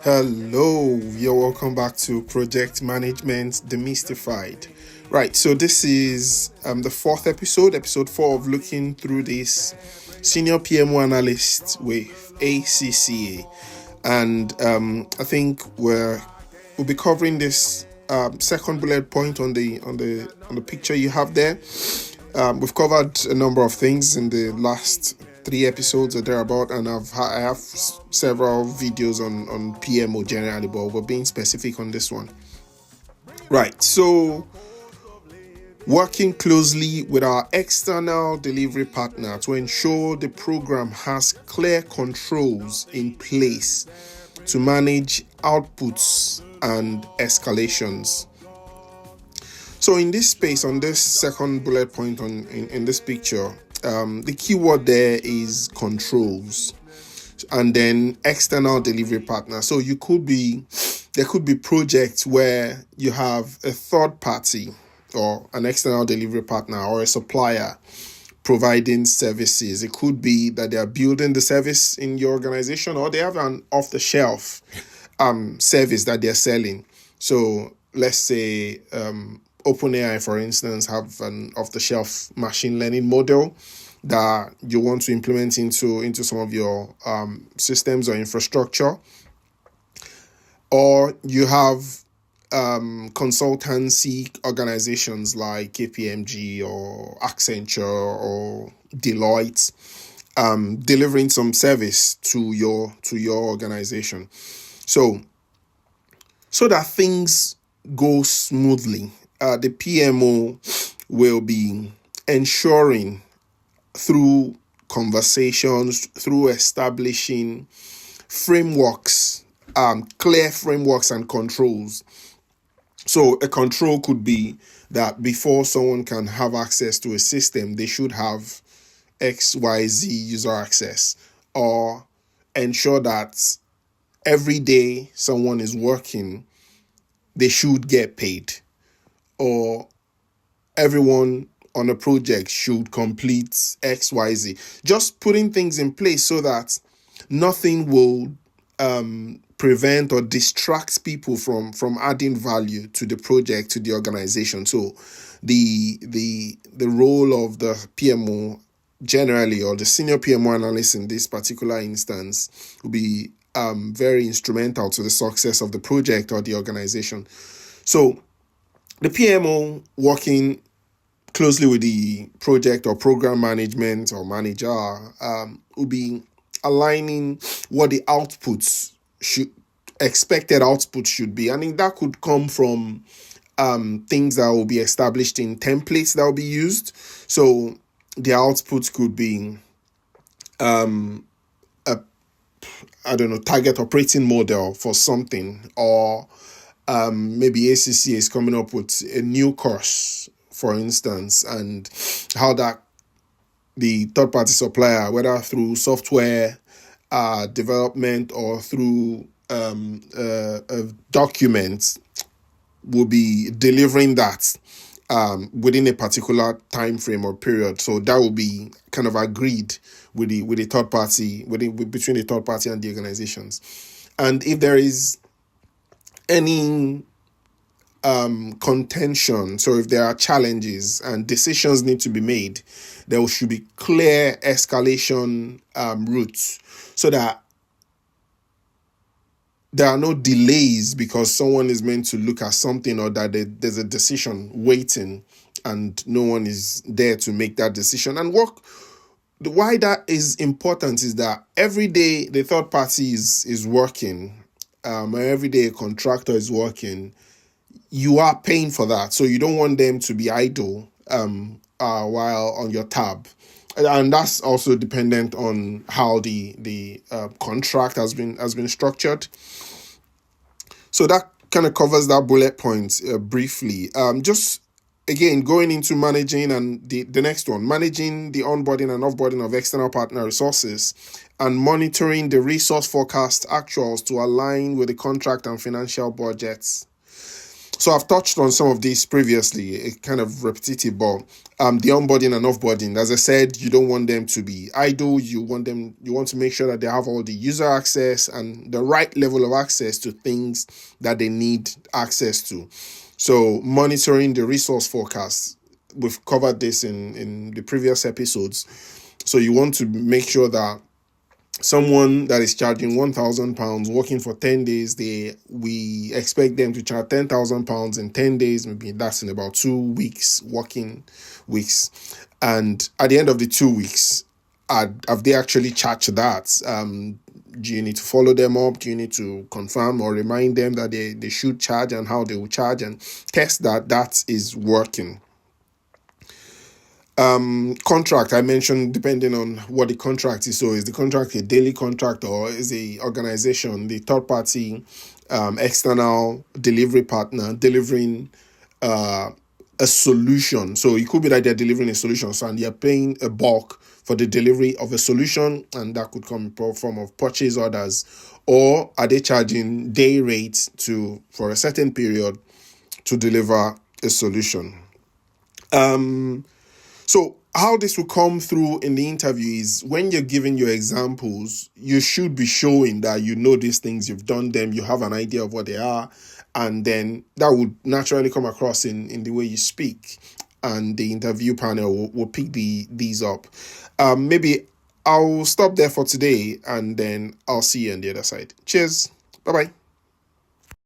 Hello, you're welcome back to Project Management Demystified. Right, so this is the fourth episode 4 of looking through this senior PMO analyst with ACCA, and I think we'll be covering this second bullet point on the picture you have there. We've covered a number of things in the last 3 episodes or thereabout, and I have several videos on PMO generally, but we're being specific on this one. Right, so working closely with our external delivery partner to ensure the program has clear controls in place to manage outputs and escalations. So in this space, on this second bullet point in this picture, the keyword there is controls, and then external delivery partner. So there could be projects where you have a third party or an external delivery partner or a supplier providing services. It could be that they are building the service in your organization, or they have an off-the-shelf service that they're selling. So let's say OpenAI, for instance, have an off-the-shelf machine learning model that you want to implement into some of your systems or infrastructure. Or you have consultancy organizations like KPMG or Accenture or Deloitte delivering some service to your organization. So that things go smoothly, the PMO will be ensuring through conversations, through establishing frameworks, clear frameworks and controls. So a control could be that before someone can have access to a system, they should have XYZ user access, or ensure that every day someone is working, they should get paid, or everyone on a project should complete XYZ. Just putting things in place so that nothing will prevent or distract people from adding value to the project, to the organization. So the role of the PMO generally, or the senior PMO analyst in this particular instance, will be very instrumental to the success of the project or the organization. So the PMO working closely with the project or program management or manager will be aligning what the expected outputs should be. I mean, that could come from things that will be established in templates that will be used. So the outputs could be target operating model for something, or maybe ACCA is coming up with a new course, for instance, and how that the third-party supplier, whether through software development or through documents, will be delivering that within a particular time frame or period. So that will be kind of agreed with the third party, between the third party and the organizations. And if there is any contention, so if there are challenges and decisions need to be made, there should be clear escalation routes, so that there are no delays because someone is meant to look at something, or that there's a decision waiting and no one is there to make that decision and work. Why that is important is that every day the third party is working, or every day a contractor is working, you are paying for that. So you don't want them to be idle while on your tab. And that's also dependent on how the contract has been structured. So that kind of covers that bullet point briefly. Just again, going into managing, and the next one, managing the onboarding and offboarding of external partner resources, and monitoring the resource forecast actuals to align with the contract and financial budgets. So I've touched on some of these previously, it's kind of repetitive, but the onboarding and offboarding, as I said, you don't want them to be idle. You want to make sure that they have all the user access and the right level of access to things that they need access to. So monitoring the resource forecast, we've covered this in the previous episodes. So you want to make sure that someone that is charging £1,000 working for 10 days, we expect them to charge £10,000 in 10 days. Maybe that's in about 2 weeks, working weeks. And at the end of the 2 weeks, have they actually charged that? Do you need to follow them up? Do you need to confirm or remind them that they should charge and how they will charge, and test that is working? Contract, I mentioned, depending on what the contract is. So is the contract a daily contract, or is the organization, the third party external delivery partner, delivering a solution? So it could be that they're delivering a solution, so and they're paying a bulk for the delivery of a solution, and that could come in form of purchase orders. Or are they charging day rates for a certain period to deliver a solution? So how this will come through in the interview is, when you're giving your examples, you should be showing that you know these things, you've done them, you have an idea of what they are, and then that would naturally come across in the way you speak, and the interview panel will pick these up. Maybe I'll stop there for today, and then I'll see you on the other side. Cheers. Bye-bye.